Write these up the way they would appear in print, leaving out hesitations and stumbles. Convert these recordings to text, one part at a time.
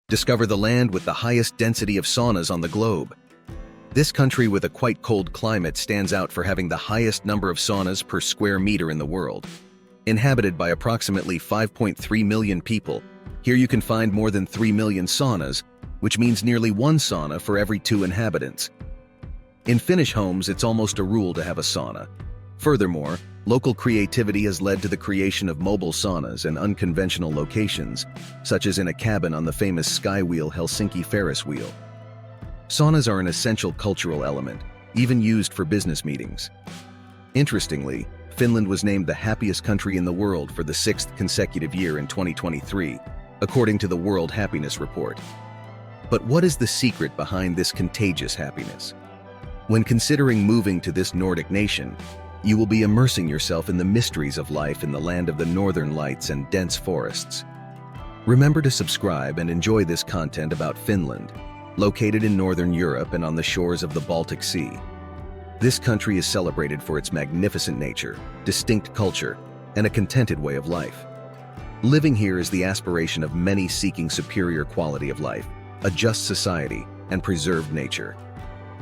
Discover the land with the highest density of saunas on the globe. This country with a quite cold climate stands out for having the highest number of saunas per square meter in the world. Inhabited by approximately 5.3 million people, here you can find more than 3 million saunas, which means nearly one sauna for every 2 inhabitants. In Finnish homes, it's almost a rule to have a sauna. Furthermore, local creativity has led to the creation of mobile saunas in unconventional locations, such as in a cabin on the famous Skywheel Helsinki Ferris wheel. Saunas are an essential cultural element, even used for business meetings. Interestingly, Finland was named the happiest country in the world for the 6th consecutive year in 2023, according to the World Happiness Report. But what is the secret behind this contagious happiness? When considering moving to this Nordic nation, you will be immersing yourself in the mysteries of life in the land of the northern lights and dense forests. Remember to subscribe and enjoy this content about Finland, located in Northern Europe and on the shores of the Baltic Sea. This country is celebrated for its magnificent nature, distinct culture, and a contented way of life. Living here is the aspiration of many seeking superior quality of life, a just society, and preserved nature.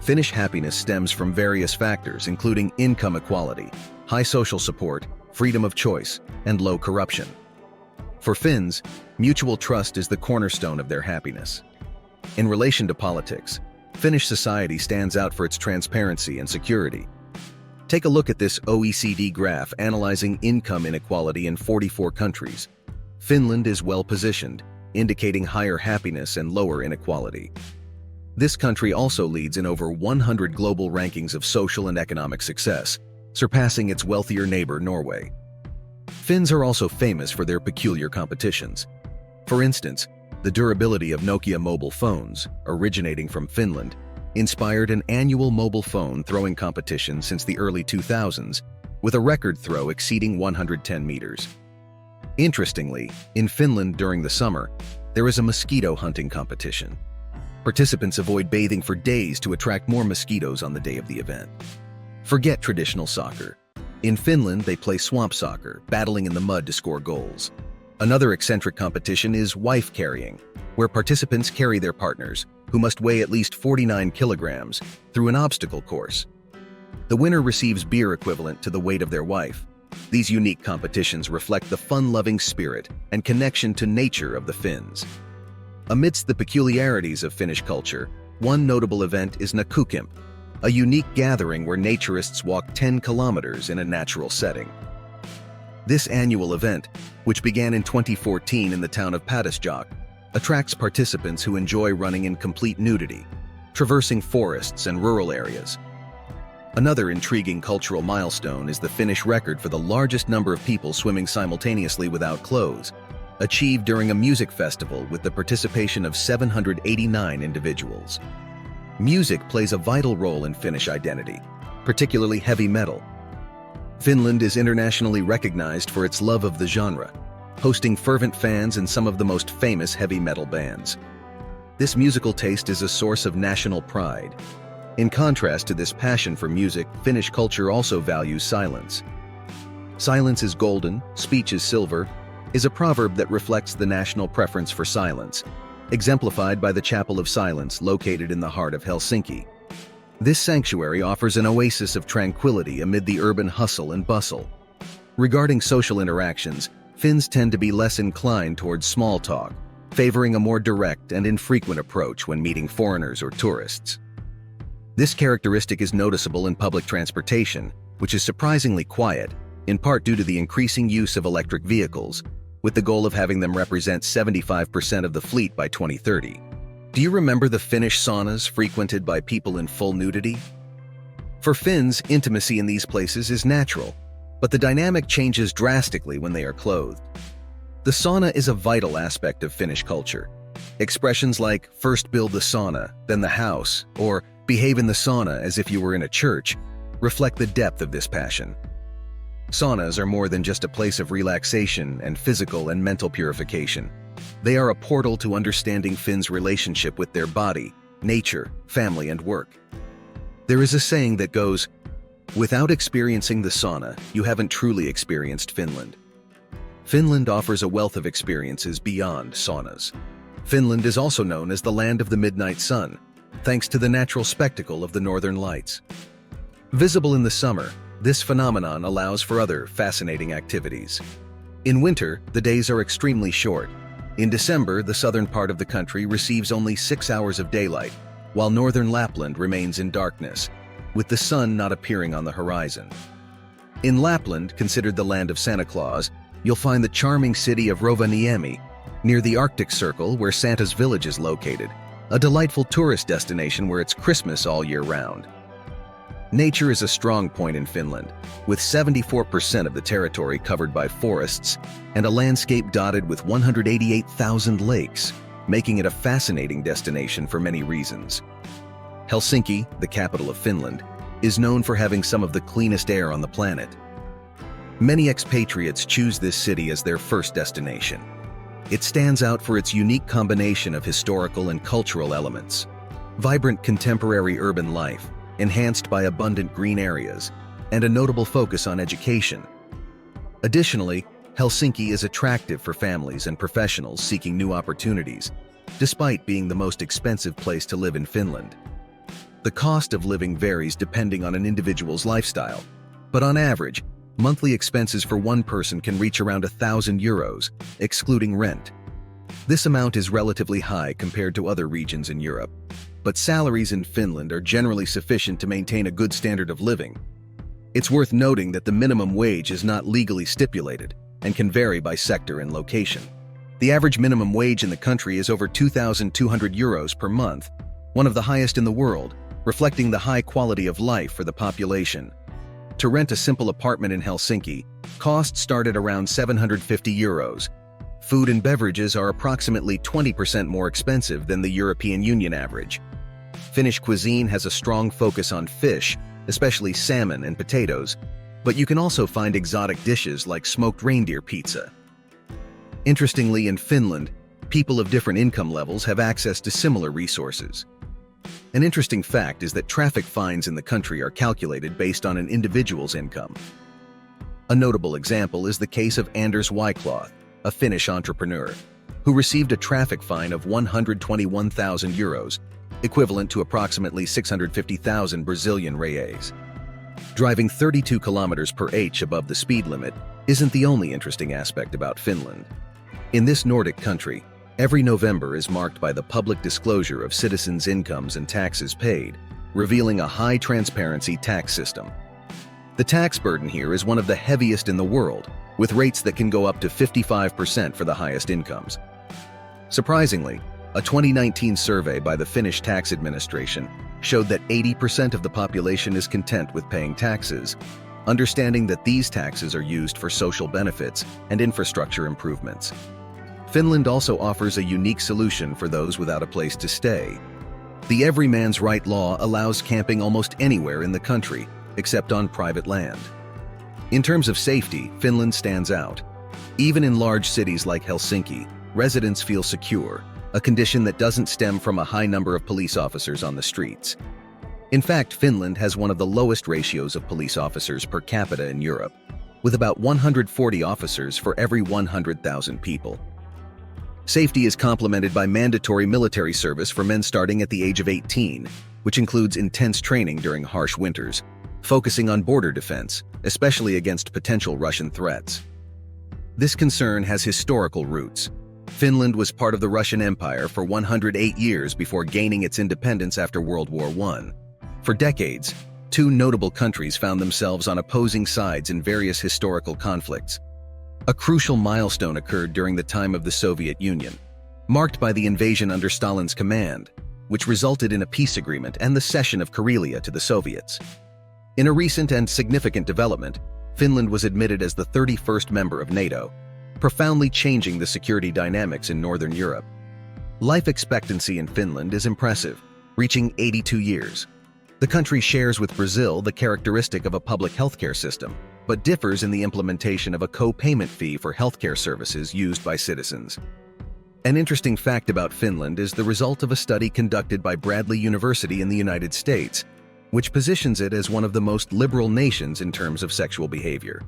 Finnish happiness stems from various factors, including income equality, high social support, freedom of choice, and low corruption. For Finns, mutual trust is the cornerstone of their happiness. In relation to politics, Finnish society stands out for its transparency and security. Take a look at this OECD graph analyzing income inequality in 44 countries. Finland is well positioned, indicating higher happiness and lower inequality. This country also leads in over 100 global rankings of social and economic success, surpassing its wealthier neighbor Norway. Finns are also famous for their peculiar competitions. For instance, the durability of Nokia mobile phones, originating from Finland, inspired an annual mobile phone throwing competition since the early 2000s, with a record throw exceeding 110 meters. Interestingly, in Finland during the summer, there is a mosquito hunting competition. Participants avoid bathing for days to attract more mosquitoes on the day of the event. Forget traditional soccer. In Finland, they play swamp soccer, battling in the mud to score goals. Another eccentric competition is wife carrying, where participants carry their partners, who must weigh at least 49 kilograms, through an obstacle course. The winner receives beer equivalent to the weight of their wife. These unique competitions reflect the fun-loving spirit and connection to nature of the Finns. Amidst the peculiarities of Finnish culture, one notable event is Nakukimp, a unique gathering where naturists walk 10 kilometers in a natural setting. This annual event, which began in 2014 in the town of Padasjoki, attracts participants who enjoy running in complete nudity, traversing forests and rural areas. Another intriguing cultural milestone is the Finnish record for the largest number of people swimming simultaneously without clothes, achieved during a music festival with the participation of 789 individuals. Music plays a vital role in Finnish identity, particularly heavy metal. Finland is internationally recognized for its love of the genre, hosting fervent fans in some of the most famous heavy metal bands. This musical taste is a source of national pride. In contrast to this passion for music, Finnish culture also values silence. "Silence is golden, speech is silver" is a proverb that reflects the national preference for silence, exemplified by the Chapel of Silence located in the heart of Helsinki. This sanctuary offers an oasis of tranquility amid the urban hustle and bustle. Regarding social interactions, Finns tend to be less inclined towards small talk, favoring a more direct and infrequent approach when meeting foreigners or tourists. This characteristic is noticeable in public transportation, which is surprisingly quiet, in part due to the increasing use of electric vehicles, with the goal of having them represent 75% of the fleet by 2030. Do you remember the Finnish saunas frequented by people in full nudity? For Finns, intimacy in these places is natural, but the dynamic changes drastically when they are clothed. The sauna is a vital aspect of Finnish culture. Expressions like "first build the sauna, then the house," or "behave in the sauna as if you were in a church," reflect the depth of this passion. Saunas are more than just a place of relaxation and physical and mental purification. They are a portal to understanding Finns' relationship with their body, nature, family, and work. There is a saying that goes, "Without experiencing the sauna, you haven't truly experienced Finland." Finland offers a wealth of experiences beyond saunas. Finland is also known as the land of the midnight sun, thanks to the natural spectacle of the northern lights. Visible in the summer, this phenomenon allows for other fascinating activities. In winter, the days are extremely short. In December, the southern part of the country receives only 6 hours of daylight, while northern Lapland remains in darkness, with the sun not appearing on the horizon. In Lapland, considered the land of Santa Claus, you'll find the charming city of Rovaniemi, near the Arctic Circle where Santa's village is located, a delightful tourist destination where it's Christmas all year round. Nature is a strong point in Finland, with 74% of the territory covered by forests and a landscape dotted with 188,000 lakes, making it a fascinating destination for many reasons. Helsinki, the capital of Finland, is known for having some of the cleanest air on the planet. Many expatriates choose this city as their first destination. It stands out for its unique combination of historical and cultural elements. Vibrant contemporary urban life, enhanced by abundant green areas, and a notable focus on education. Additionally, Helsinki is attractive for families and professionals seeking new opportunities, despite being the most expensive place to live in Finland. The cost of living varies depending on an individual's lifestyle, but on average, monthly expenses for one person can reach around €1,000, excluding rent. This amount is relatively high compared to other regions in Europe, but salaries in Finland are generally sufficient to maintain a good standard of living. It's worth noting that the minimum wage is not legally stipulated and can vary by sector and location. The average minimum wage in the country is over €2,200 per month, one of the highest in the world, reflecting the high quality of life for the population. To rent a simple apartment in Helsinki, costs start at around €750. Food and beverages are approximately 20% more expensive than the European Union average. Finnish cuisine has a strong focus on fish, especially salmon and potatoes, but you can also find exotic dishes like smoked reindeer pizza. Interestingly, in Finland, people of different income levels have access to similar resources. An interesting fact is that traffic fines in the country are calculated based on an individual's income. A notable example is the case of Anders Wycloth, a Finnish entrepreneur, who received a traffic fine of €121,000, equivalent to approximately 650,000 Brazilian reais. Driving 32 kilometers per h above the speed limit isn't the only interesting aspect about Finland. In this Nordic country, every November is marked by the public disclosure of citizens' incomes and taxes paid, revealing a high transparency tax system. The tax burden here is one of the heaviest in the world, with rates that can go up to 55% for the highest incomes. Surprisingly, a 2019 survey by the Finnish Tax Administration showed that 80% of the population is content with paying taxes, understanding that these taxes are used for social benefits and infrastructure improvements. Finland also offers a unique solution for those without a place to stay. The Everyman's Right law allows camping almost anywhere in the country, except on private land. In terms of safety, Finland stands out. Even in large cities like Helsinki, residents feel secure, a condition that doesn't stem from a high number of police officers on the streets. In fact, Finland has one of the lowest ratios of police officers per capita in Europe, with about 140 officers for every 100,000 people. Safety is complemented by mandatory military service for men starting at the age of 18, which includes intense training during harsh winters, focusing on border defense, especially against potential Russian threats. This concern has historical roots. Finland was part of the Russian Empire for 108 years before gaining its independence after World War I. For decades, two notable countries found themselves on opposing sides in various historical conflicts. A crucial milestone occurred during the time of the Soviet Union, marked by the invasion under Stalin's command, which resulted in a peace agreement and the cession of Karelia to the Soviets. In a recent and significant development, Finland was admitted as the 31st member of NATO, profoundly changing the security dynamics in Northern Europe. Life expectancy in Finland is impressive, reaching 82 years. The country shares with Brazil the characteristic of a public healthcare system, but differs in the implementation of a co-payment fee for healthcare services used by citizens. An interesting fact about Finland is the result of a study conducted by Bradley University in the United States, which positions it as one of the most liberal nations in terms of sexual behavior.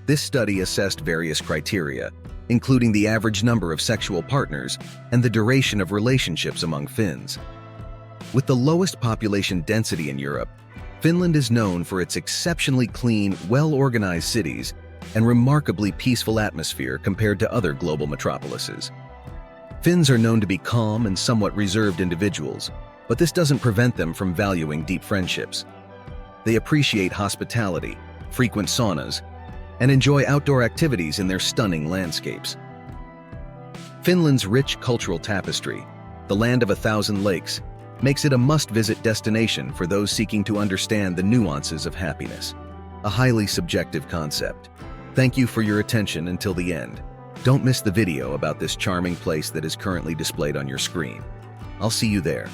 This study assessed various criteria, including the average number of sexual partners and the duration of relationships among Finns. With the lowest population density in Europe, Finland is known for its exceptionally clean, well-organized cities and remarkably peaceful atmosphere compared to other global metropolises. Finns are known to be calm and somewhat reserved individuals, but this doesn't prevent them from valuing deep friendships. They appreciate hospitality, frequent saunas, and enjoy outdoor activities in their stunning landscapes. Finland's rich cultural tapestry, the land of 1,000 lakes, makes it a must-visit destination for those seeking to understand the nuances of happiness, a highly subjective concept. Thank you for your attention until the end. Don't miss the video about this charming place that is currently displayed on your screen. I'll see you there.